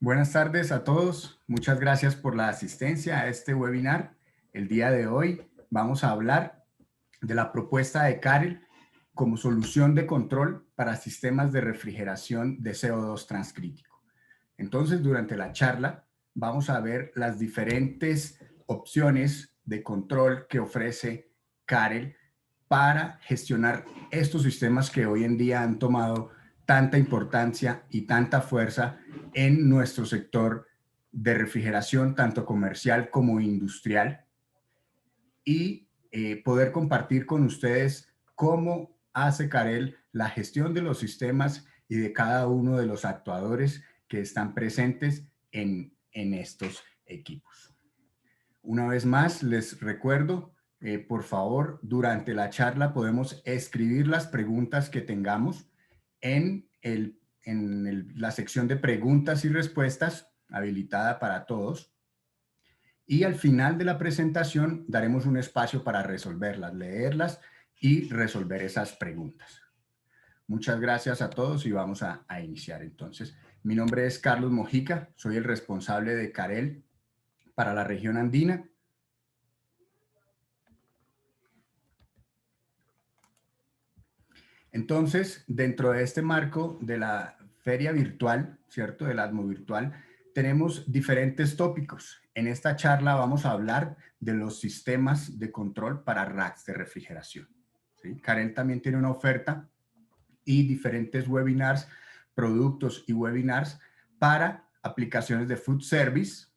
Buenas tardes a todos. Muchas gracias por la asistencia a este webinar. El día de hoy vamos a hablar de la propuesta de Carel como solución de control para sistemas de refrigeración de CO2 transcrítico. Entonces, durante la charla vamos a ver las diferentes opciones de control que ofrece Carel para gestionar estos sistemas que hoy en día han tomado tanta importancia y tanta fuerza en nuestro sector de refrigeración, tanto comercial como industrial, y poder compartir con ustedes cómo hace Carel la gestión de los sistemas y de cada uno de los actuadores que están presentes en estos equipos. Una vez más, les recuerdo, por favor, durante la charla podemos escribir las preguntas que tengamos en la sección de preguntas y respuestas habilitada para todos. Y al final de la presentación daremos un espacio para resolverlas, leerlas y resolver esas preguntas. Muchas gracias a todos y vamos a iniciar entonces. Mi nombre es Carlos Mojica, soy el responsable de Carel para la región andina. Entonces, dentro de este marco de la feria virtual, ¿cierto? Del ATMO virtual, tenemos diferentes tópicos. En esta charla vamos a hablar de los sistemas de control para racks de refrigeración, ¿sí? Carel también tiene una oferta y diferentes webinars, productos y webinars para aplicaciones de food service,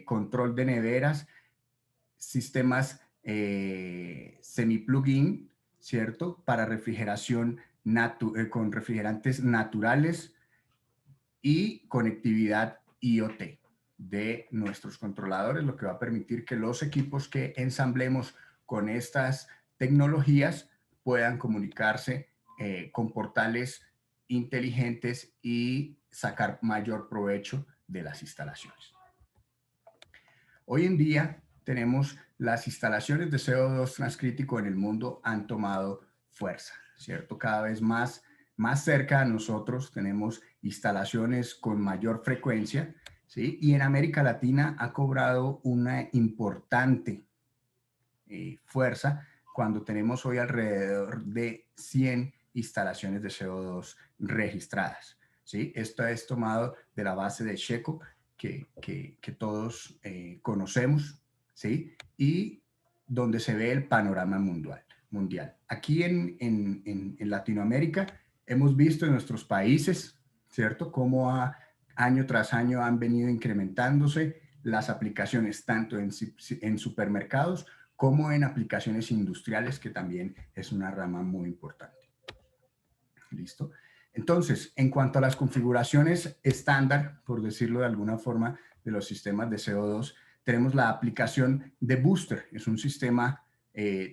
control de neveras, sistemas semi-plug-in, ¿cierto? Para refrigeración con refrigerantes naturales y conectividad IoT de nuestros controladores, lo que va a permitir que los equipos que ensamblemos con estas tecnologías puedan comunicarse con portales inteligentes y sacar mayor provecho de las instalaciones. Hoy en día tenemos las instalaciones de CO2 transcrítico en el mundo han tomado fuerza, ¿cierto? Cada vez más cerca de nosotros tenemos instalaciones con mayor frecuencia, ¿sí? Y en América Latina ha cobrado una importante fuerza cuando tenemos hoy alrededor de 100 instalaciones de CO2 registradas, ¿sí? Esto es tomado de la base de Checo que todos conocemos, ¿sí? Y donde se ve el panorama mundial. Aquí en Latinoamérica hemos visto en nuestros países, ¿cierto? Cómo año tras año han venido incrementándose las aplicaciones tanto en supermercados como en aplicaciones industriales, que también es una rama muy importante. ¿Listo? Entonces, en cuanto a las configuraciones estándar, por decirlo de alguna forma, de los sistemas de CO2, tenemos la aplicación de booster. Es un sistema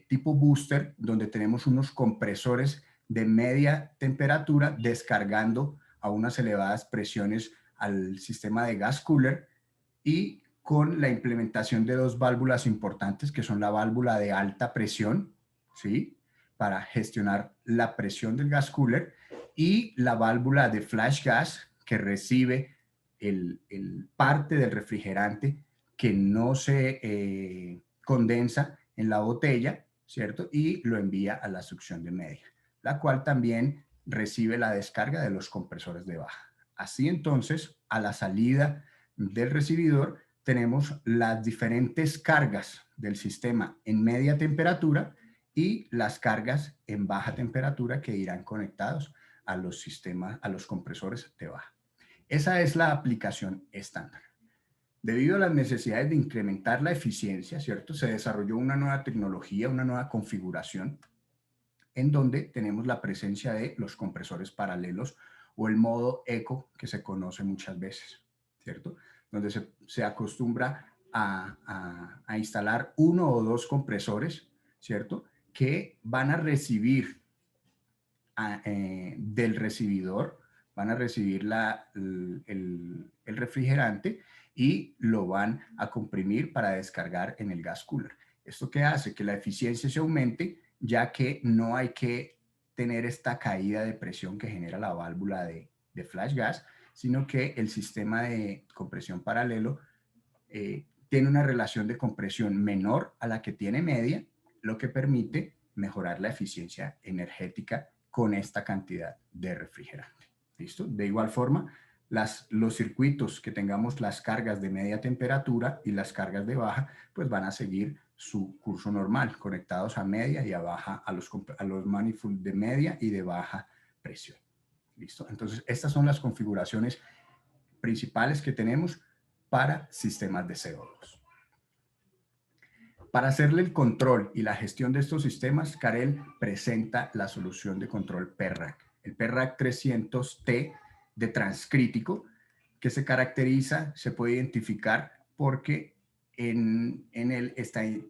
tipo booster donde tenemos unos compresores de media temperatura descargando a unas elevadas presiones al sistema de gas cooler y con la implementación de dos válvulas importantes que son la válvula de alta presión, ¿sí? Para gestionar la presión del gas cooler y la válvula de flash gas que recibe el parte del refrigerante que no se condensa en la botella, ¿cierto? Y lo envía a la succión de media, la cual también recibe la descarga de los compresores de baja. Así entonces, a la salida del recibidor tenemos las diferentes cargas del sistema en media temperatura y las cargas en baja temperatura que irán conectados a los sistemas, a los compresores de baja. Esa es la aplicación estándar. Debido a las necesidades de incrementar la eficiencia, ¿cierto? Se desarrolló una nueva tecnología, una nueva configuración en donde tenemos la presencia de los compresores paralelos o el modo eco que se conoce muchas veces, ¿cierto? Donde se acostumbra a instalar uno o dos compresores, ¿cierto? Que van a recibir del recibidor, van a recibir el refrigerante y lo van a comprimir para descargar en el gas cooler. ¿Esto qué hace? Que la eficiencia se aumente, ya que no hay que tener esta caída de presión que genera la válvula de flash gas, sino que el sistema de compresión paralelo tiene una relación de compresión menor a la que tiene media, lo que permite mejorar la eficiencia energética con esta cantidad de refrigerante. ¿Listo? De igual forma, los circuitos que tengamos las cargas de media temperatura y las cargas de baja, pues van a seguir su curso normal, conectados a media y a baja, a los manifold de media y de baja presión. ¿Listo? Entonces, estas son las configuraciones principales que tenemos para sistemas de CO2. Para hacerle el control y la gestión de estos sistemas, Carel presenta la solución de control PERRAC, el PERRAC 300T de transcrítico, que se caracteriza, se puede identificar porque en él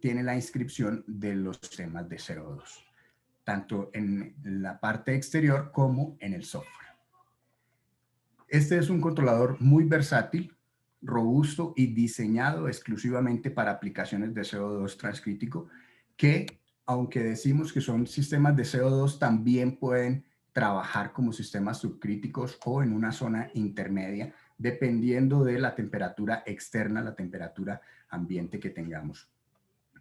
tiene la inscripción de los sistemas de CO2, tanto en la parte exterior como en el software. Este es un controlador muy versátil, robusto y diseñado exclusivamente para aplicaciones de CO2 transcrítico, que aunque decimos que son sistemas de CO2, también pueden trabajar como sistemas subcríticos o en una zona intermedia, dependiendo de la temperatura externa, la temperatura ambiente que tengamos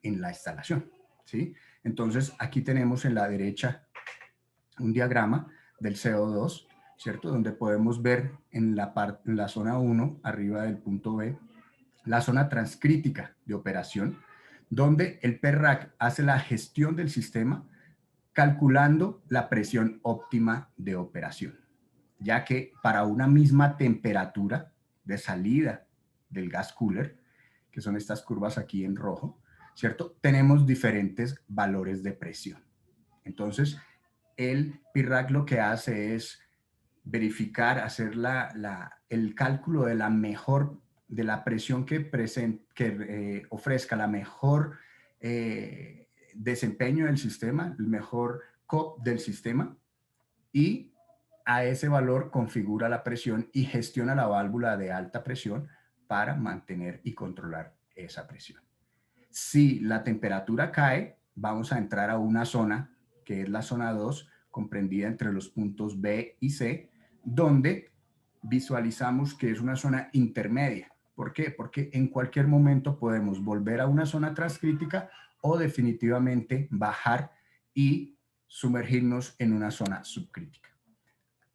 en la instalación, ¿sí? Entonces, aquí tenemos en la derecha un diagrama del CO2, ¿cierto? Donde podemos ver en la zona 1, arriba del punto B, la zona transcrítica de operación, donde el PERRAC hace la gestión del sistema calculando la presión óptima de operación, ya que para una misma temperatura de salida del gas cooler, que son estas curvas aquí en rojo, ¿cierto? Tenemos diferentes valores de presión. Entonces, el PIRRAC lo que hace es verificar, hacer el cálculo de la presión que ofrezca la mejor desempeño del sistema, el mejor COP del sistema, y a ese valor configura la presión y gestiona la válvula de alta presión para mantener y controlar esa presión. Si la temperatura cae, vamos a entrar a una zona que es la zona 2, comprendida entre los puntos B y C, donde visualizamos que es una zona intermedia. ¿Por qué? Porque en cualquier momento podemos volver a una zona transcrítica o definitivamente bajar y sumergirnos en una zona subcrítica.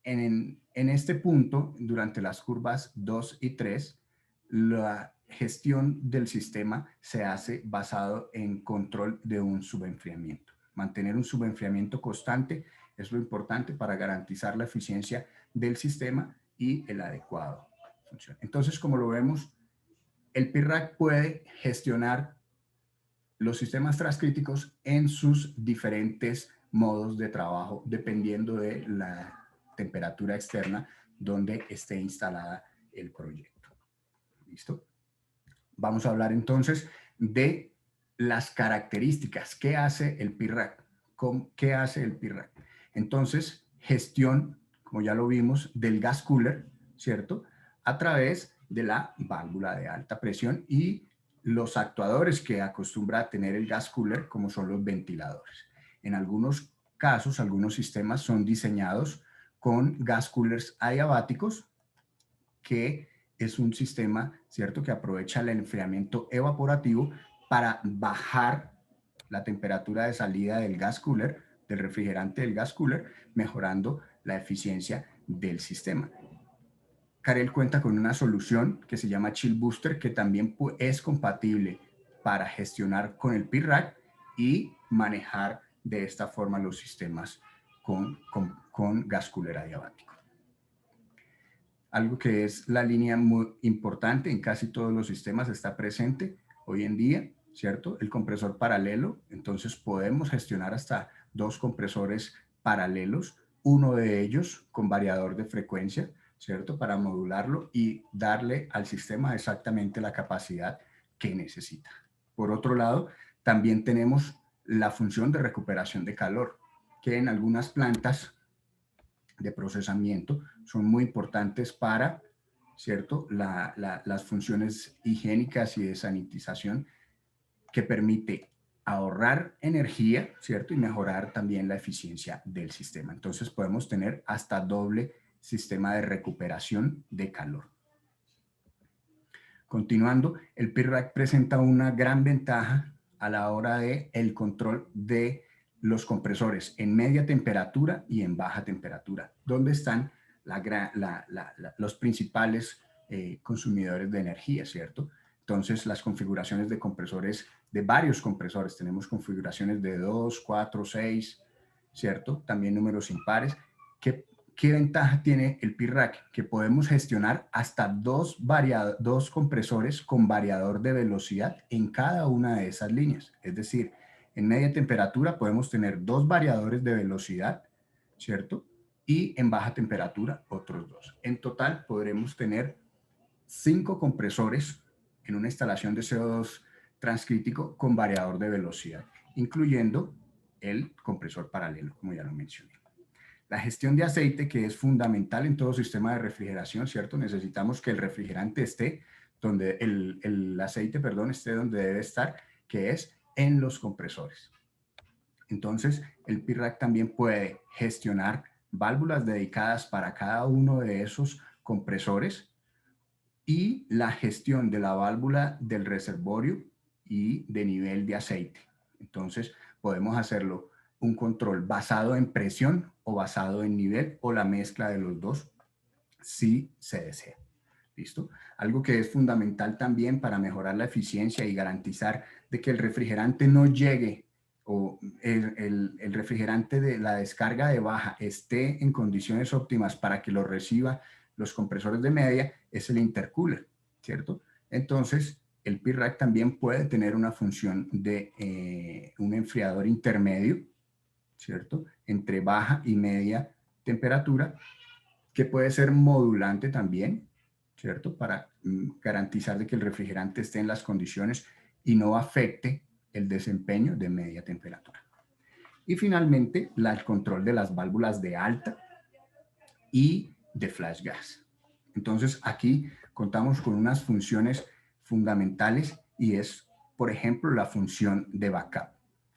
En este punto, durante las curvas 2 y 3, la gestión del sistema se hace basado en control de un subenfriamiento. Mantener un subenfriamiento constante es lo importante para garantizar la eficiencia del sistema y el adecuado función. Entonces, como lo vemos, el PIRRAC puede gestionar los sistemas transcríticos en sus diferentes modos de trabajo, dependiendo de la temperatura externa donde esté instalada el proyecto. ¿Listo? Vamos a hablar entonces de las características. ¿Qué hace el PIRRAC? ¿Qué hace el PIRRAC? Entonces, gestión, como ya lo vimos, del gas cooler, ¿cierto? A través de la válvula de alta presión y los actuadores que acostumbra a tener el gas cooler, como son los ventiladores. En algunos casos, algunos sistemas son diseñados con gas coolers adiabáticos, que es un sistema, ¿cierto?, que aprovecha el enfriamiento evaporativo para bajar la temperatura de salida del gas cooler, del refrigerante del gas cooler, mejorando la eficiencia del sistema. Carel cuenta con una solución que se llama Chill Booster, que también es compatible para gestionar con el PIRRAC y manejar de esta forma los sistemas con gas cooler adiabático. Algo que es la línea muy importante en casi todos los sistemas está presente hoy en día, ¿cierto? El compresor paralelo, entonces podemos gestionar hasta 2 compresores paralelos, uno de ellos con variador de frecuencia, ¿cierto? Para modularlo y darle al sistema exactamente la capacidad que necesita. Por otro lado, también tenemos la función de recuperación de calor, que en algunas plantas de procesamiento son muy importantes para, ¿cierto?, las funciones higiénicas y de sanitización, que permite ahorrar energía, ¿cierto?, y mejorar también la eficiencia del sistema. Entonces podemos tener hasta doble sistema de recuperación de calor. Continuando, el PIRRAC presenta una gran ventaja a la hora de el control de los compresores en media temperatura y en baja temperatura, donde están los principales consumidores de energía, ¿cierto? Entonces, las configuraciones de compresores, de varios compresores, tenemos configuraciones de 2, 4, 6, ¿cierto? También números impares. ¿Qué ventaja tiene el PIRRAC? Que podemos gestionar hasta dos compresores con variador de velocidad en cada una de esas líneas. Es decir, en media temperatura podemos tener 2 variadores de velocidad, ¿cierto? Y en baja temperatura otros 2. En total podremos tener 5 compresores en una instalación de CO2 transcrítico con variador de velocidad, incluyendo el compresor paralelo, como ya lo mencioné. La gestión de aceite, que es fundamental en todo sistema de refrigeración, ¿cierto? Necesitamos que el refrigerante esté donde el aceite, perdón, esté donde debe estar, que es en los compresores. Entonces, el PIRRAC también puede gestionar válvulas dedicadas para cada uno de esos compresores y la gestión de la válvula del reservorio y de nivel de aceite. Entonces, podemos hacerlo un control basado en presión o basado en nivel o la mezcla de los dos, si se desea. ¿Listo? Algo que es fundamental también para mejorar la eficiencia y garantizar de que el refrigerante no llegue o el refrigerante de la descarga de baja esté en condiciones óptimas para que lo reciba los compresores de media, es el intercooler, ¿cierto? Entonces, el PIRRAC también puede tener una función de un enfriador intermedio, ¿cierto? Entre baja y media temperatura, que puede ser modulante también, ¿cierto? Para garantizar de que el refrigerante esté en las condiciones y no afecte el desempeño de media temperatura. Y finalmente, el control de las válvulas de alta y de flash gas. Entonces, aquí contamos con unas funciones fundamentales y es, por ejemplo, la función de backup.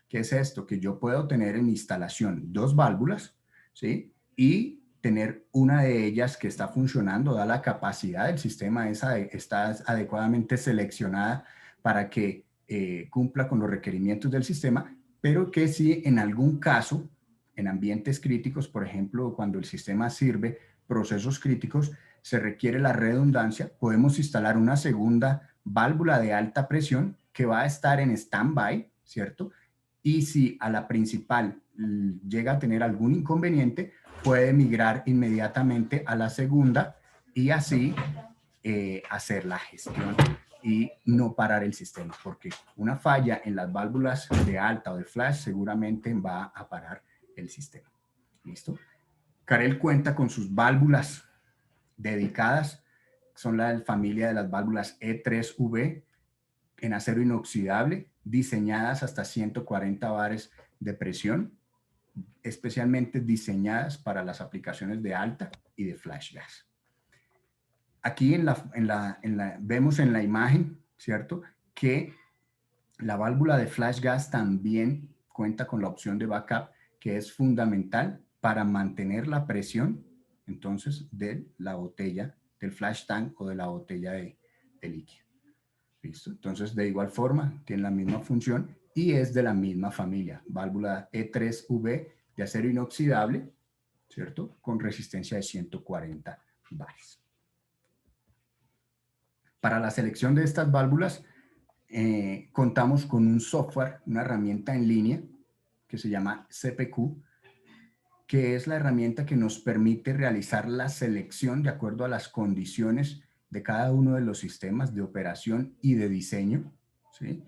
¿Qué es esto? Que yo puedo tener en instalación 2 válvulas, ¿sí? Y tener una de ellas que está funcionando, da la capacidad del sistema, está adecuadamente seleccionada para que cumpla con los requerimientos del sistema, pero que si en algún caso, en ambientes críticos, por ejemplo, cuando el sistema sirve procesos críticos, se requiere la redundancia, podemos instalar una segunda válvula de alta presión que va a estar en stand-by, ¿cierto? Y si a la principal llega a tener algún inconveniente, puede migrar inmediatamente a la segunda y así hacer la gestión y no parar el sistema, porque una falla en las válvulas de alta o de flash seguramente va a parar el sistema. ¿Listo? Carel cuenta con sus válvulas dedicadas, son la familia de las válvulas E3V en acero inoxidable, diseñadas hasta 140 bares de presión, especialmente diseñadas para las aplicaciones de alta y de flash gas. Aquí vemos en la imagen, ¿cierto?, que la válvula de flash gas también cuenta con la opción de backup, que es fundamental para mantener la presión, entonces, de la botella, del flash tank o de la botella de líquido. ¿Listo? Entonces, de igual forma, tiene la misma función y es de la misma familia. Válvula E3V de acero inoxidable, ¿cierto?, con resistencia de 140 bares. Para la selección de estas válvulas, contamos con un software, una herramienta en línea que se llama CPQ, que es la herramienta que nos permite realizar la selección de acuerdo a las condiciones de cada uno de los sistemas de operación y de diseño, ¿sí?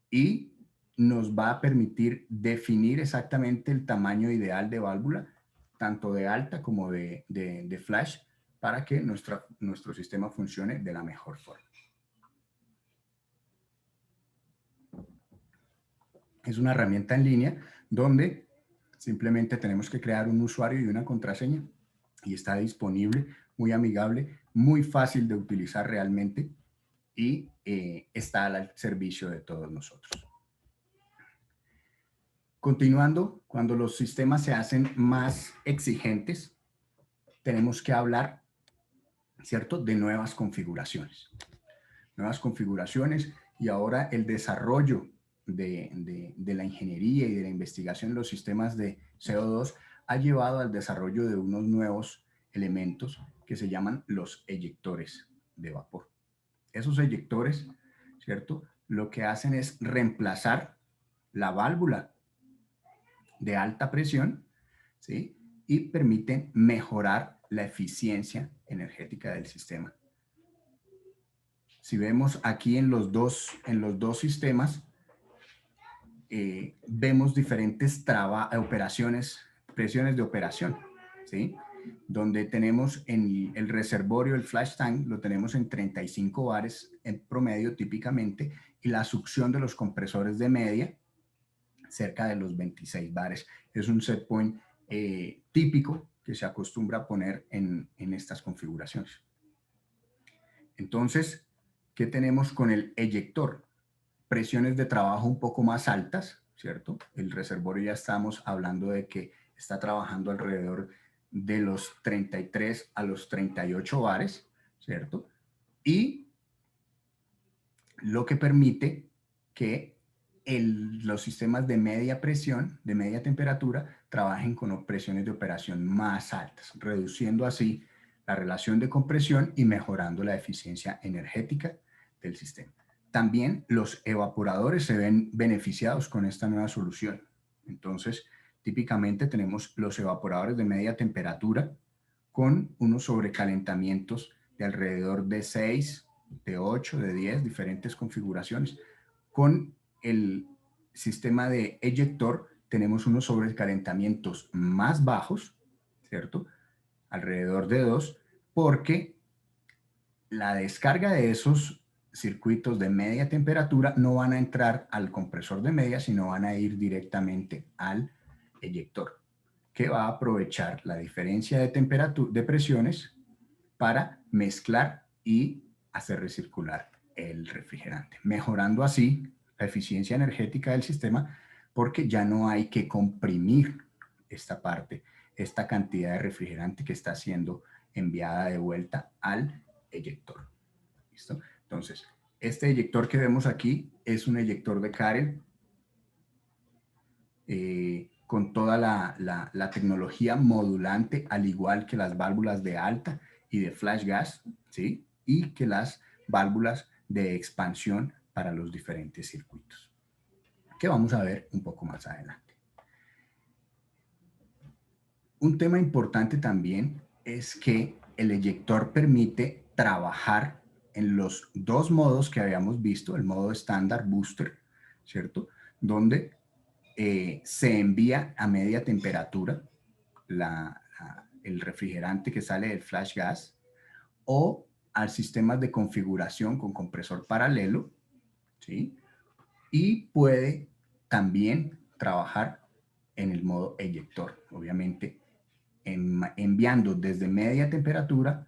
Y nos va a permitir definir exactamente el tamaño ideal de válvula, tanto de alta como de flash, para que nuestro sistema funcione de la mejor forma. Es una herramienta en línea donde simplemente tenemos que crear un usuario y una contraseña y está disponible, muy amigable, muy fácil de utilizar realmente y está al servicio de todos nosotros. Continuando, cuando los sistemas se hacen más exigentes, tenemos que hablar, ¿cierto?, de nuevas configuraciones. Nuevas configuraciones, y ahora el desarrollo de la ingeniería y de la investigación en los sistemas de CO2 ha llevado al desarrollo de unos nuevos elementos que se llaman los eyectores de vapor. Esos eyectores, ¿cierto?, lo que hacen es reemplazar la válvula de alta presión, ¿sí?, y permiten mejorar la eficiencia energética del sistema. Si vemos aquí en los dos sistemas, vemos diferentes presiones de operación, ¿sí?, donde tenemos en el reservorio, el flash tank, lo tenemos en 35 bares en promedio típicamente, y la succión de los compresores de media cerca de los 26 bares. Es un set point típico que se acostumbra a poner en estas configuraciones. Entonces, ¿qué tenemos con el eyector? Presiones de trabajo un poco más altas, ¿cierto? El reservorio ya estamos hablando de que está trabajando alrededor de los 33 a los 38 bares, ¿cierto? Y lo que permite que los sistemas de media presión, de media temperatura, trabajen con presiones de operación más altas, reduciendo así la relación de compresión y mejorando la eficiencia energética del sistema. También los evaporadores se ven beneficiados con esta nueva solución. Entonces, típicamente tenemos los evaporadores de media temperatura con unos sobrecalentamientos de alrededor de 6, de 8, de 10, diferentes configuraciones. Con el sistema de eyector tenemos unos sobrecalentamientos más bajos, ¿cierto?, alrededor de 2, porque la descarga de esos circuitos de media temperatura no van a entrar al compresor de media, sino van a ir directamente al eyector, que va a aprovechar la diferencia de temperatura, de presiones, para mezclar y hacer recircular el refrigerante, mejorando así la eficiencia energética del sistema, porque ya no hay que comprimir esta parte, esta cantidad de refrigerante que está siendo enviada de vuelta al eyector. ¿Listo? Entonces, este eyector que vemos aquí es un eyector de Carel con toda la tecnología modulante, al igual que las válvulas de alta y de flash gas, ¿sí?, y que las válvulas de expansión para los diferentes circuitos, que vamos a ver un poco más adelante. Un tema importante también es que el eyector permite trabajar en los dos modos que habíamos visto, el modo estándar booster, ¿cierto?, donde se envía a media temperatura el refrigerante que sale del flash gas, o al sistema de configuración con compresor paralelo, ¿sí?, y puede también trabajar en el modo eyector, obviamente enviando desde media temperatura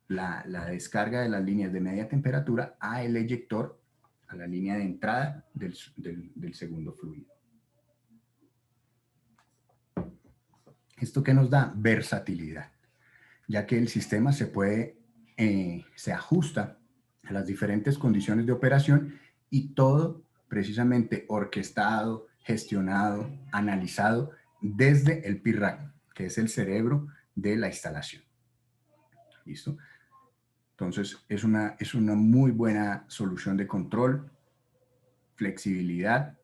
la descarga de las líneas de media temperatura a el eyector, a la línea de entrada del segundo fluido. ¿Esto qué nos da? Versatilidad, ya que el sistema se ajusta a las diferentes condiciones de operación, y todo precisamente orquestado, gestionado, analizado desde el PIRAC, que es el cerebro de la instalación. ¿Listo? Entonces, es una muy buena solución de control, flexibilidad,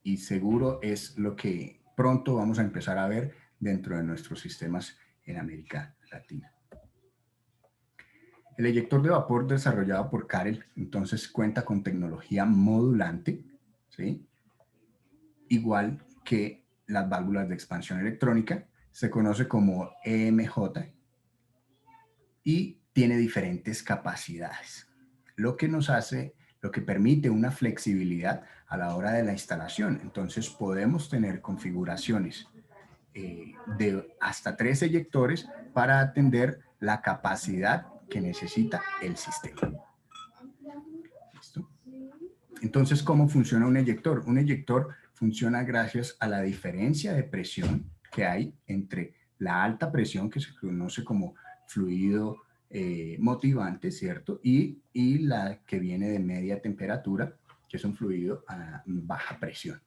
y seguro es lo que pronto vamos a empezar a ver dentro de nuestros sistemas en América Latina. El eyector de vapor desarrollado por Carel, entonces, cuenta con tecnología modulante, ¿sí?, igual que las válvulas de expansión electrónica, se conoce como EMJ, y tiene diferentes capacidades, lo que permite una flexibilidad a la hora de la instalación. Entonces, podemos tener configuraciones de hasta 3 eyectores para atender la capacidad que necesita el sistema. ¿Listo? Entonces, ¿cómo funciona un eyector? Un eyector funciona gracias a la diferencia de presión que hay entre la alta presión, que se conoce como fluido motivante, ¿cierto? Y la que viene de media temperatura, que es un fluido a baja presión.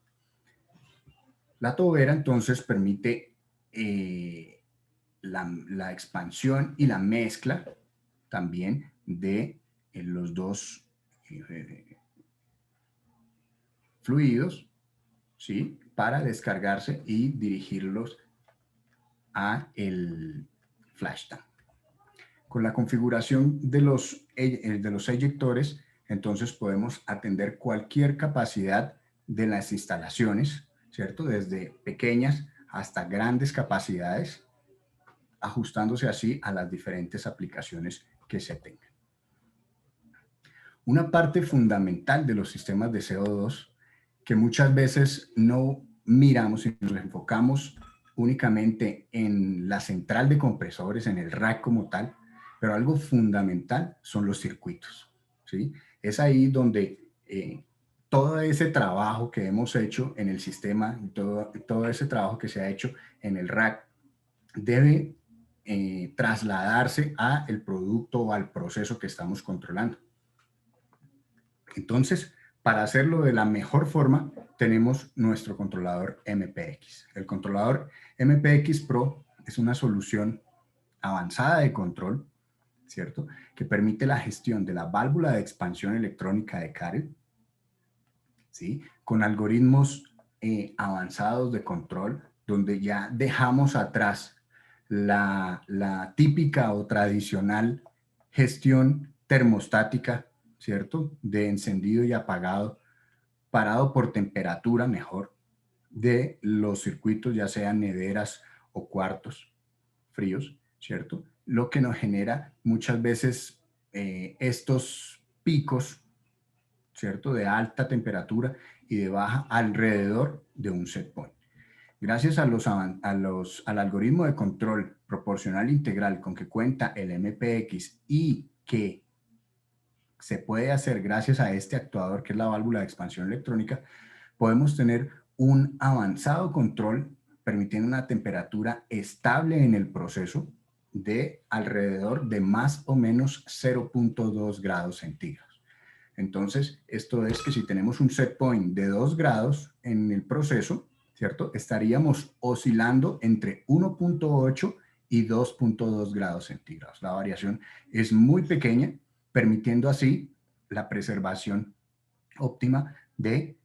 La tobera entonces permite la expansión y la mezcla también de los dos fluidos, ¿sí? Para descargarse y dirigirlos a el flash tank. Con la configuración de los eyectores, entonces podemos atender cualquier capacidad de las instalaciones, ¿cierto? Desde pequeñas hasta grandes capacidades, ajustándose así a las diferentes aplicaciones que se tengan. Una parte fundamental de los sistemas de CO2 que muchas veces no miramos y nos enfocamos únicamente en la central de compresores, en el rack como tal, pero algo fundamental son los circuitos, ¿sí? Es ahí donde todo ese trabajo que hemos hecho en el sistema, todo ese trabajo que se ha hecho en el rack, debe trasladarse al producto o al proceso que estamos controlando. Entonces, para hacerlo de la mejor forma, tenemos nuestro controlador MPX. El controlador MPX Pro es una solución avanzada de control, ¿cierto? Que permite la gestión de la válvula de expansión electrónica de Carel, ¿sí? Con algoritmos avanzados de control, donde ya dejamos atrás la típica o tradicional gestión termostática, ¿cierto? De encendido y apagado, parado por temperatura mejor, de los circuitos, ya sean neveras o cuartos fríos, ¿cierto? Lo que nos genera muchas veces estos picos, ¿cierto? De alta temperatura y de baja alrededor de un set point. Gracias al algoritmo de control proporcional integral con que cuenta el MPX y que se puede hacer gracias a este actuador que es la válvula de expansión electrónica, podemos tener un avanzado control permitiendo una temperatura estable en el proceso de alrededor de más o menos 0.2 grados centígrados. Entonces, esto es que si tenemos un set point de 2 grados en el proceso, ¿cierto? Estaríamos oscilando entre 1.8 y 2.2 grados centígrados. La variación es muy pequeña, permitiendo así la preservación óptima de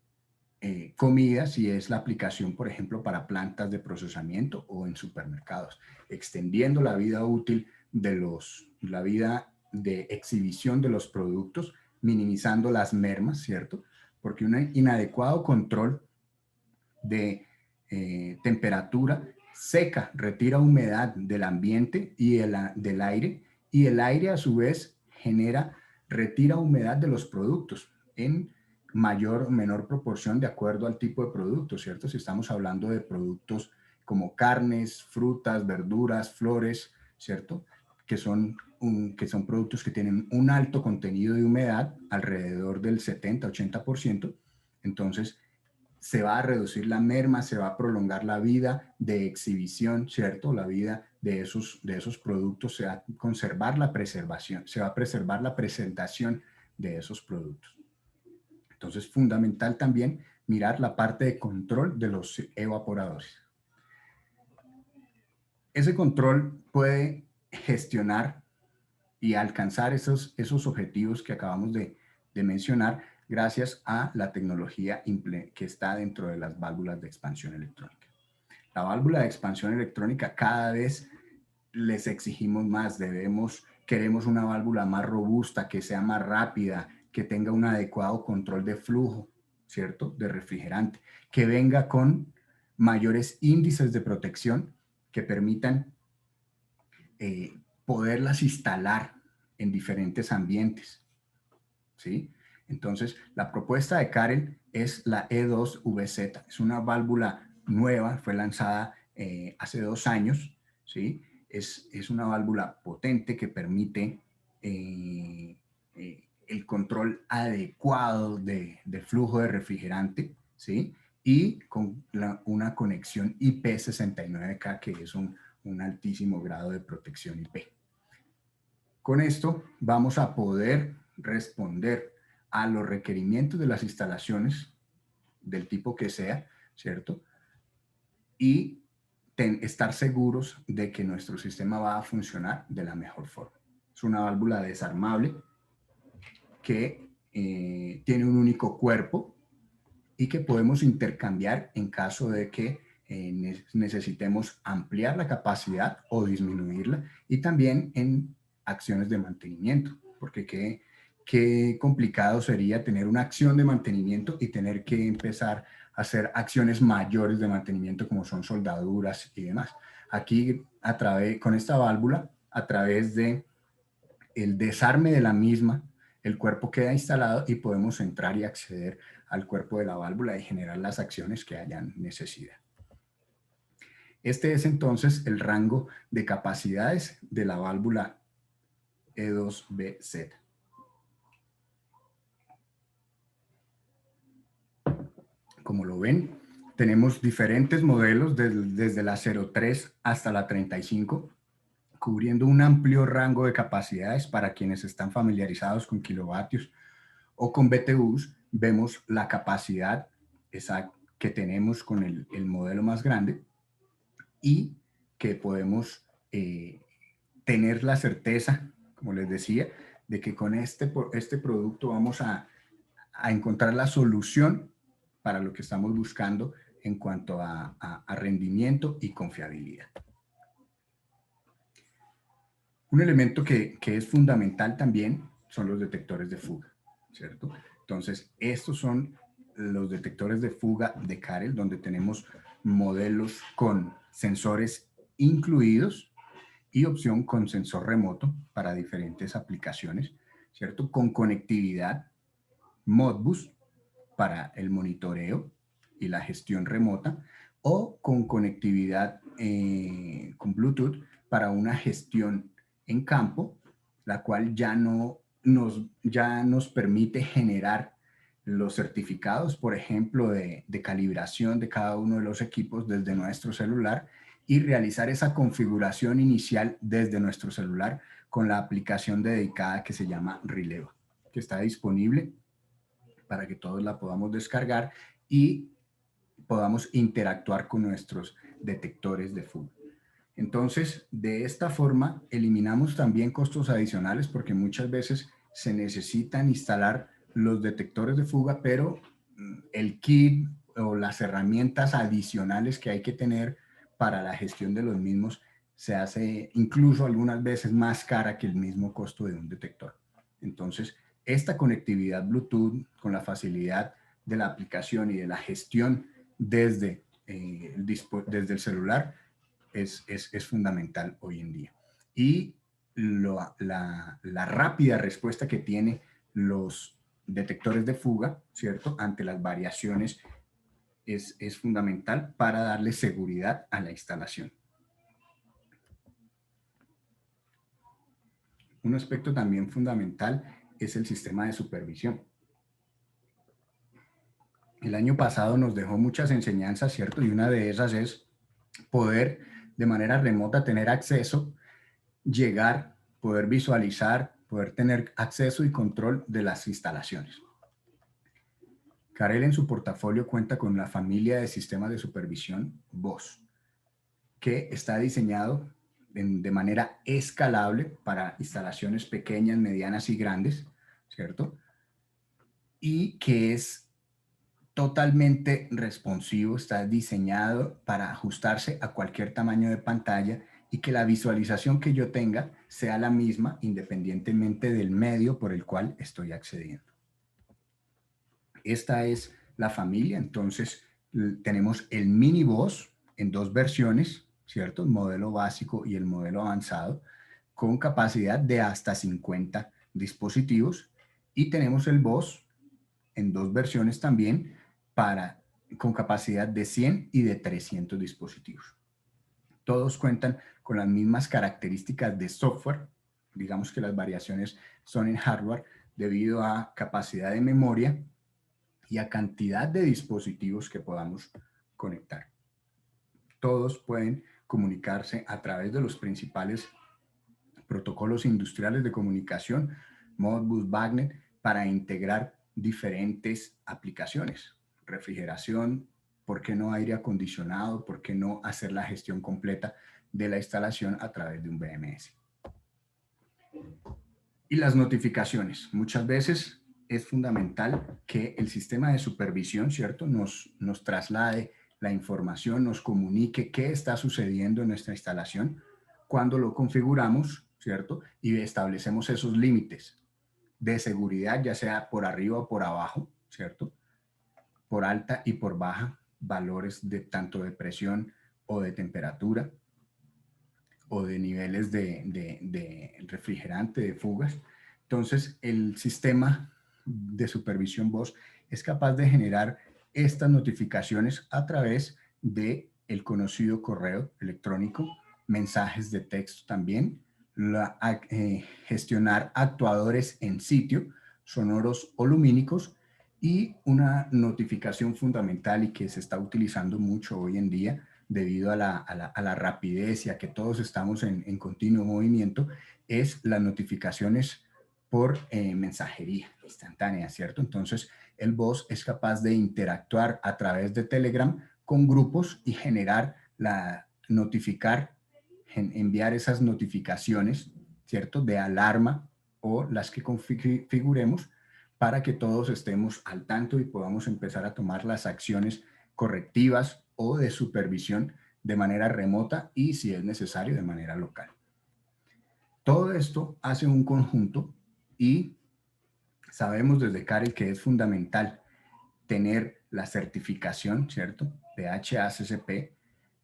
comida, si es la aplicación, por ejemplo, para plantas de procesamiento o en supermercados, extendiendo la vida útil de la vida de exhibición de los productos, minimizando las mermas, ¿cierto? Porque un inadecuado control de temperatura seca, retira humedad del ambiente y del aire, y el aire a su vez retira humedad de los productos en mayor o menor proporción de acuerdo al tipo de producto, ¿cierto? Si estamos hablando de productos como carnes, frutas, verduras, flores, ¿cierto? Que son productos que tienen un alto contenido de humedad, alrededor del 70-80%, entonces se va a reducir la merma, se va a prolongar la vida de exhibición, ¿cierto? La vida de esos productos, se va a conservar la preservación, se va a preservar la presentación de esos productos. Entonces, fundamental también mirar la parte de control de los evaporadores. Ese control puede gestionar y alcanzar esos objetivos que acabamos de mencionar gracias a la tecnología que está dentro de las válvulas de expansión electrónica. La válvula de expansión electrónica cada vez les exigimos más, queremos una válvula más robusta, que sea más rápida, que tenga un adecuado control de flujo, ¿cierto? De refrigerante, que venga con mayores índices de protección que permitan poderlas instalar en diferentes ambientes, ¿sí? Entonces, la propuesta de Carel es la E2VZ. Es una válvula nueva, fue lanzada hace 2 años, ¿sí? Es una válvula potente que permite el control adecuado de flujo de refrigerante, ¿sí? Y con una conexión IP69K, que es un altísimo grado de protección IP. Con esto vamos a poder responder a los requerimientos de las instalaciones del tipo que sea, ¿cierto? Y estar seguros de que nuestro sistema va a funcionar de la mejor forma. Es una válvula desarmable que tiene un único cuerpo y que podemos intercambiar en caso de que necesitemos ampliar la capacidad o disminuirla, y también en acciones de mantenimiento, porque qué complicado sería tener una acción de mantenimiento y tener que empezar a hacer acciones mayores de mantenimiento como son soldaduras y demás. Aquí, con esta válvula, a través de el desarme de la misma, el cuerpo queda instalado y podemos entrar y acceder al cuerpo de la válvula y generar las acciones que hayan necesidad. Este es entonces el rango de capacidades de la válvula E2BZ. Como lo ven, tenemos diferentes modelos desde la 03 hasta la 35, cubriendo un amplio rango de capacidades. Para quienes están familiarizados con kilovatios o con BTUs, vemos la capacidad que tenemos con el modelo más grande, y que podemos tener la certeza, como les decía, de que con este producto vamos a encontrar la solución para lo que estamos buscando en cuanto a rendimiento y confiabilidad. Un elemento que es fundamental también son los detectores de fuga, ¿cierto? Entonces, estos son los detectores de fuga de Carel, donde tenemos modelos con sensores incluidos y opción con sensor remoto para diferentes aplicaciones, ¿cierto? Con conectividad Modbus para el monitoreo y la gestión remota, o con conectividad con Bluetooth para una gestión en campo, la cual ya nos permite generar los certificados, por ejemplo, de calibración de cada uno de los equipos desde nuestro celular, y realizar esa configuración inicial desde nuestro celular con la aplicación dedicada que se llama Releva, que está disponible para que todos la podamos descargar y podamos interactuar con nuestros detectores de fuga. Entonces, de esta forma, eliminamos también costos adicionales, porque muchas veces se necesitan instalar los detectores de fuga, pero el kit o las herramientas adicionales que hay que tener para la gestión de los mismos se hace incluso algunas veces más cara que el mismo costo de un detector. Entonces, esta conectividad Bluetooth con la facilidad de la aplicación y de la gestión desde el celular es fundamental hoy en día. Y la rápida respuesta que tiene los detectores de fuga, ¿cierto?, ante las variaciones es fundamental para darle seguridad a la instalación. Un aspecto también fundamental es el sistema de supervisión. El año pasado nos dejó muchas enseñanzas, ¿cierto? Y una de esas es poder de manera remota tener acceso, llegar, poder visualizar, poder tener acceso y control de las instalaciones. Carel en su portafolio cuenta con la familia de sistemas de supervisión VOS, que está diseñado de manera escalable para instalaciones pequeñas, medianas y grandes, ¿cierto? Y que es totalmente responsivo, está diseñado para ajustarse a cualquier tamaño de pantalla, y que la visualización que yo tenga sea la misma independientemente del medio por el cual estoy accediendo. Esta es la familia. Entonces tenemos el mini VOS en dos versiones, ¿cierto? El modelo básico y el modelo avanzado, con capacidad de hasta 50 dispositivos, y tenemos el VOS en dos versiones también con capacidad de 100 y de 300 dispositivos. Todos cuentan con las mismas características de software. Digamos que las variaciones son en hardware debido a capacidad de memoria y a cantidad de dispositivos que podamos conectar. Todos pueden comunicarse a través de los principales protocolos industriales de comunicación, Modbus, BACnet, para integrar diferentes aplicaciones. Refrigeración, ¿por qué no aire acondicionado? ¿Por qué no hacer la gestión completa de la instalación a través de un BMS? Y las notificaciones. Muchas veces es fundamental que el sistema de supervisión, ¿cierto?, nos traslade la información, nos comunique qué está sucediendo en nuestra instalación cuando lo configuramos, ¿cierto? Y establecemos esos límites de seguridad, ya sea por arriba o por abajo, ¿cierto? Por alta y por baja, valores de tanto de presión o de temperatura o de niveles de refrigerante, de fugas. Entonces, el sistema de supervisión voz es capaz de generar estas notificaciones a través de el conocido correo electrónico, mensajes de texto también, gestionar actuadores en sitio, sonoros o lumínicos, y una notificación fundamental y que se está utilizando mucho hoy en día debido a la rapidez y a que todos estamos en continuo movimiento, es las notificaciones por mensajería instantánea, ¿cierto? Entonces, el voz es capaz de interactuar a través de Telegram con grupos y enviar esas notificaciones, ¿cierto?, de alarma o las que configuremos para que todos estemos al tanto y podamos empezar a tomar las acciones correctivas o de supervisión de manera remota y, si es necesario, de manera local. Todo esto hace un conjunto y sabemos desde CAREL que es fundamental tener la certificación, ¿cierto?, de HACCP,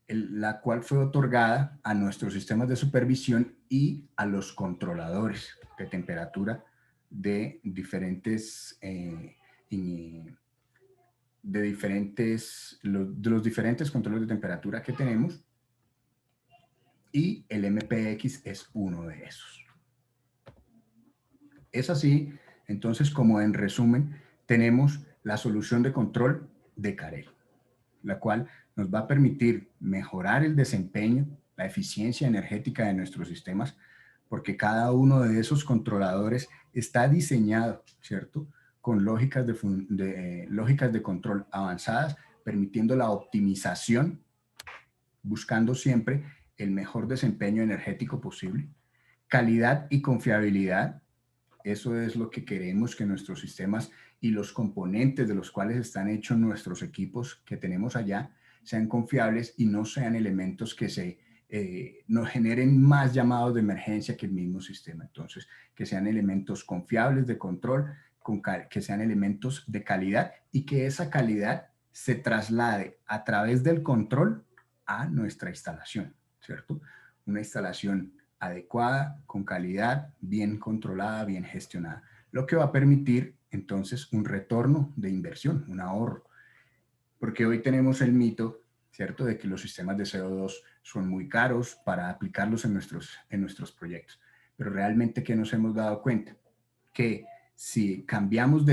la cual fue otorgada a nuestros sistemas de supervisión y a los controladores de temperatura de diferentes de los diferentes controles de temperatura que tenemos, y el MPX es uno de esos. Es así, entonces, como en resumen, tenemos la solución de control de CAREL, la cual nos va a permitir mejorar el desempeño, la eficiencia energética de nuestros sistemas, porque cada uno de esos controladores está diseñado, ¿cierto?, con lógicas de control avanzadas, permitiendo la optimización, buscando siempre el mejor desempeño energético posible, calidad y confiabilidad. Eso es lo que queremos, que nuestros sistemas y los componentes de los cuales están hechos nuestros equipos que tenemos allá sean confiables y no sean elementos que nos generen más llamados de emergencia que el mismo sistema. Entonces, que sean elementos confiables de control, que sean elementos de calidad y que esa calidad se traslade a través del control a nuestra instalación, ¿cierto? Una instalación adecuada, con calidad, bien controlada, bien gestionada, lo que va a permitir entonces un retorno de inversión, un ahorro. Porque hoy tenemos el mito, ¿cierto?, de que los sistemas de CO2 son muy caros para aplicarlos en nuestros proyectos. Pero realmente, ¿qué nos hemos dado cuenta? Que si cambiamos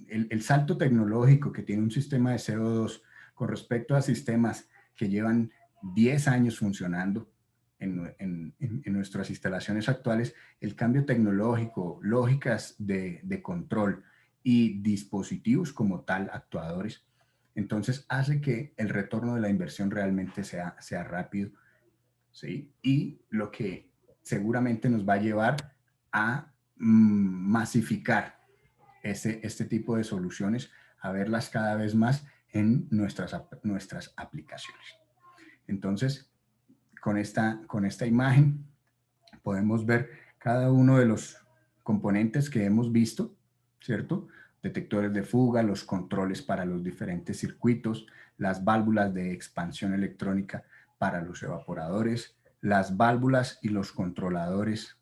el salto tecnológico que tiene un sistema de CO2 con respecto a sistemas que llevan 10 años funcionando en nuestras instalaciones actuales, el cambio tecnológico, lógicas de control y dispositivos como tal, actuadores, entonces hace que el retorno de la inversión realmente sea rápido, ¿sí? Y lo que seguramente nos va a llevar a masificar este tipo de soluciones, a verlas cada vez más en nuestras aplicaciones. Entonces, con esta imagen podemos ver cada uno de los componentes que hemos visto, ¿cierto? Detectores de fuga, los controles para los diferentes circuitos, las válvulas de expansión electrónica para los evaporadores, las válvulas y los controladores,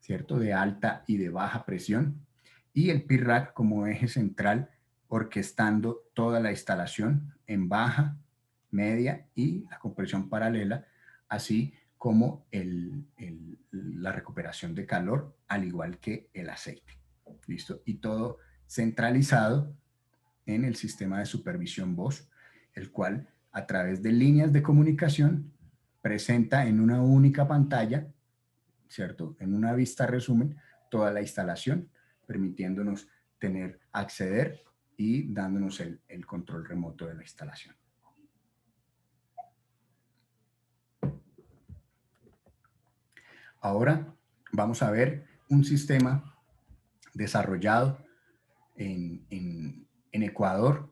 ¿cierto?, de alta y de baja presión, y el PIRRAC como eje central orquestando toda la instalación en baja, media y la compresión paralela, así como la recuperación de calor, al igual que el aceite. ¿Listo? Y todo centralizado en el sistema de supervisión voz, el cual a través de líneas de comunicación presenta en una única pantalla ¿cierto? En una vista resumen toda la instalación, permitiéndonos acceder y dándonos el control remoto de la instalación. Ahora vamos a ver un sistema desarrollado en Ecuador.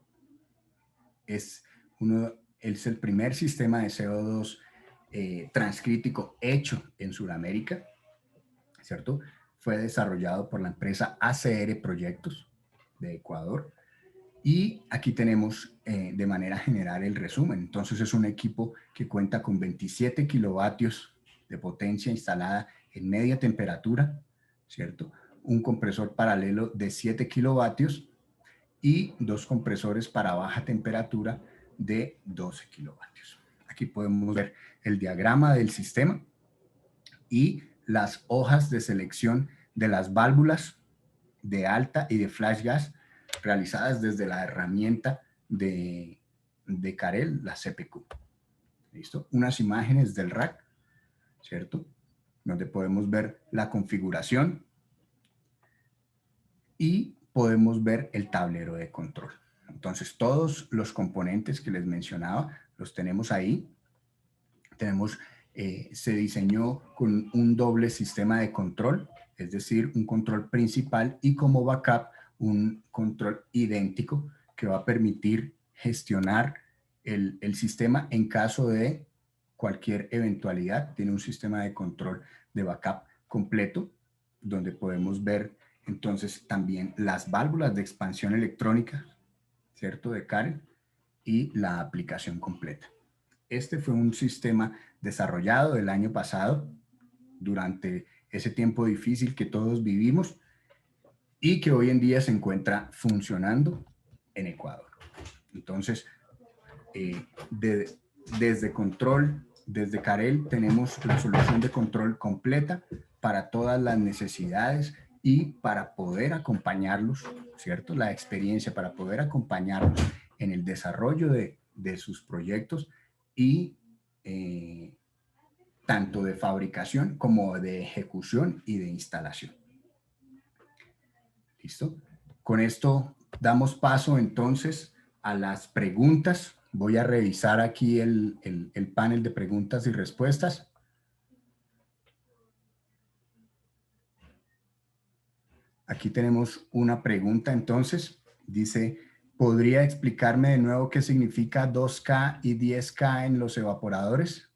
Es el primer sistema de CO2 transcrítico hecho en Sudamérica, ¿cierto? Fue desarrollado por la empresa ACR Proyectos de Ecuador. Y aquí tenemos de manera general el resumen. Entonces es un equipo que cuenta con 27 kilovatios de potencia instalada en media temperatura, ¿cierto? Un compresor paralelo de 7 kilovatios y dos compresores para baja temperatura de 12 kilovatios. Aquí podemos ver el diagrama del sistema y las hojas de selección de las válvulas de alta y de flash gas realizadas desde la herramienta de Carel, la CPQ. ¿Listo? Unas imágenes del rack, ¿cierto? Donde podemos ver la configuración y podemos ver el tablero de control. Entonces, todos los componentes que les mencionaba los tenemos ahí. Se diseñó con un doble sistema de control, es decir, un control principal y como backup un control idéntico que va a permitir gestionar el sistema en caso de cualquier eventualidad. Tiene un sistema de control de backup completo, donde podemos ver entonces también las válvulas de expansión electrónica, ¿cierto? De Carel y la aplicación completa. Este fue un sistema desarrollado el año pasado durante ese tiempo difícil que todos vivimos y que hoy en día se encuentra funcionando en Ecuador. Entonces, desde Carel tenemos la solución de control completa para todas las necesidades y para poder acompañarlos, ¿cierto? La experiencia para poder acompañarlos en el desarrollo de sus proyectos y tanto de fabricación como de ejecución y de instalación. ¿Listo? Con esto damos paso entonces a las preguntas. Voy a revisar aquí el panel de preguntas y respuestas. Aquí tenemos una pregunta entonces. Dice, ¿podría explicarme de nuevo qué significa 2K y 10K en los evaporadores?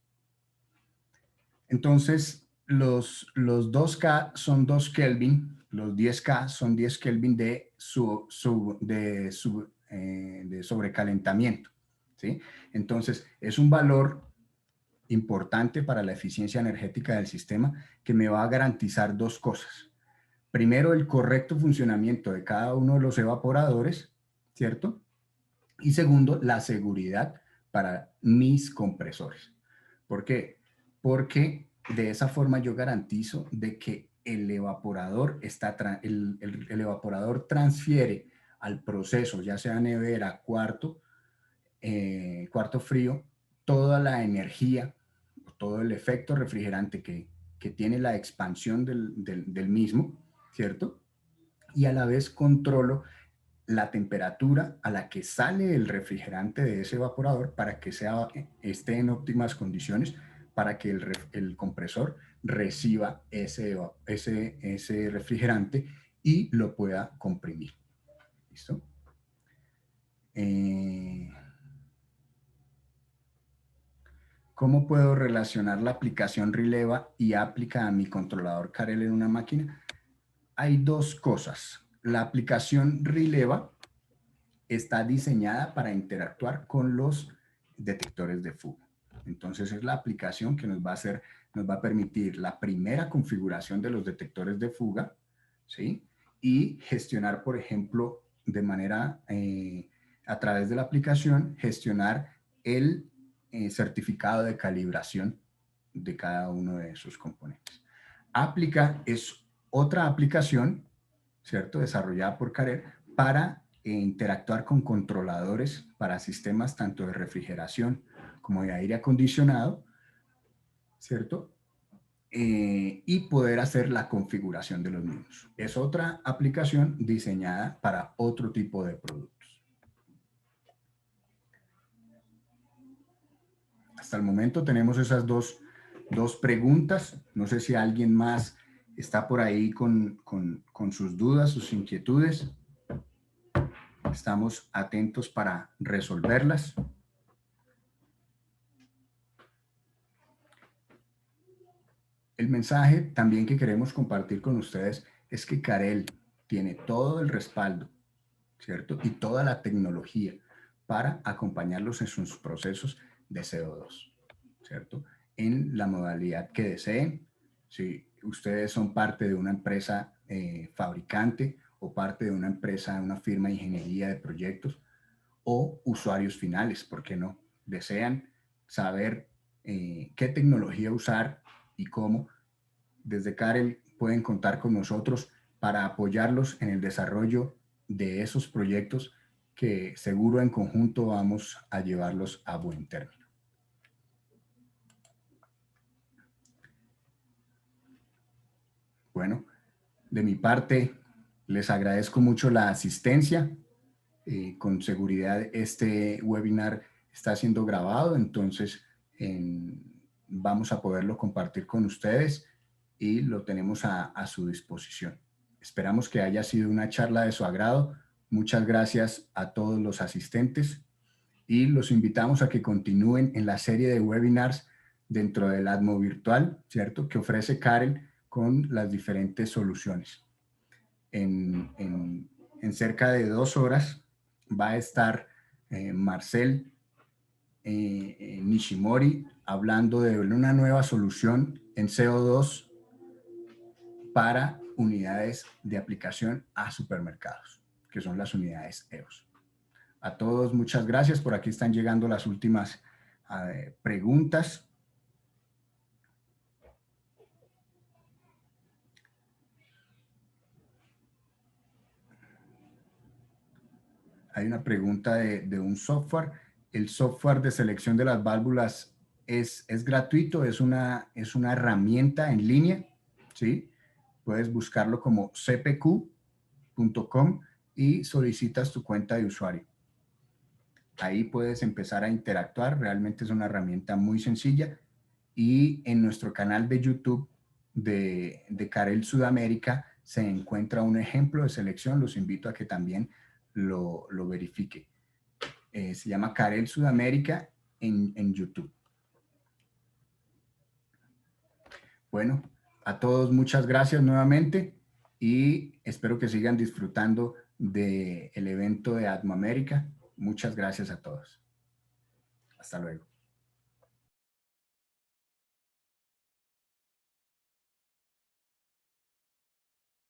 Entonces, los 2K son 2 Kelvin, los 10K son 10 Kelvin de sobrecalentamiento, ¿sí? Entonces, es un valor importante para la eficiencia energética del sistema que me va a garantizar dos cosas. Primero, el correcto funcionamiento de cada uno de los evaporadores, ¿cierto? Y segundo, la seguridad para mis compresores. ¿Por qué? Porque de esa forma yo garantizo de que el evaporador, el evaporador transfiere al proceso, ya sea nevera, cuarto frío, toda la energía, todo el efecto refrigerante que tiene la expansión del mismo, ¿cierto? Y a la vez controlo la temperatura a la que sale el refrigerante de ese evaporador para que esté en óptimas condiciones para que el compresor reciba ese refrigerante y lo pueda comprimir. ¿Listo? ¿Cómo puedo relacionar la aplicación Rileva y aplica a mi controlador Carel en una máquina? Hay dos cosas. La aplicación Rileva está diseñada para interactuar con los detectores de fuga. Entonces es la aplicación que nos va a permitir la primera configuración de los detectores de fuga, ¿sí? Y gestionar, por ejemplo, de manera, a través de la aplicación, gestionar el certificado de calibración de cada uno de sus componentes. Aplica es otra aplicación, ¿cierto? Desarrollada por Carel para interactuar con controladores para sistemas tanto de refrigeración como de aire acondicionado, ¿cierto? y poder hacer la configuración de los mismos. Es otra aplicación diseñada para otro tipo de productos. Hasta el momento tenemos esas dos preguntas. No sé si alguien más está por ahí con sus dudas, sus inquietudes. Estamos atentos para resolverlas. El mensaje también que queremos compartir con ustedes es que Carel tiene todo el respaldo, ¿cierto? Y toda la tecnología para acompañarlos en sus procesos de CO2, ¿cierto? En la modalidad que deseen. Si ustedes son parte de una empresa fabricante o parte de una empresa, una firma de ingeniería de proyectos o usuarios finales, ¿por qué no? Desean saber qué tecnología usar y cómo. Desde Carel pueden contar con nosotros para apoyarlos en el desarrollo de esos proyectos que seguro en conjunto vamos a llevarlos a buen término. Bueno, de mi parte, les agradezco mucho la asistencia. Con seguridad este webinar está siendo grabado, entonces vamos a poderlo compartir con ustedes y lo tenemos a su disposición. Esperamos que haya sido una charla de su agrado. Muchas gracias a todos los asistentes y los invitamos a que continúen en la serie de webinars dentro del Atmo Virtual, ¿cierto? Que ofrece Carel con las diferentes soluciones. En cerca de 2 horas va a estar Marcel Nishimori hablando de una nueva solución en CO2 para unidades de aplicación a supermercados, que son las unidades EOS. A todos, muchas gracias. Por aquí están llegando las últimas preguntas. Hay una pregunta de un software. El software de selección de las válvulas es gratuito, es una herramienta en línea, ¿sí? Puedes buscarlo como cpq.com y solicitas tu cuenta de usuario. Ahí puedes empezar a interactuar, realmente es una herramienta muy sencilla y en nuestro canal de YouTube de Carel Sudamérica se encuentra un ejemplo de selección, los invito a que también lo verifique. Se llama Carel Sudamérica en YouTube. Bueno, a todos muchas gracias nuevamente y espero que sigan disfrutando del evento de Atmo América. Muchas gracias a todos. Hasta luego.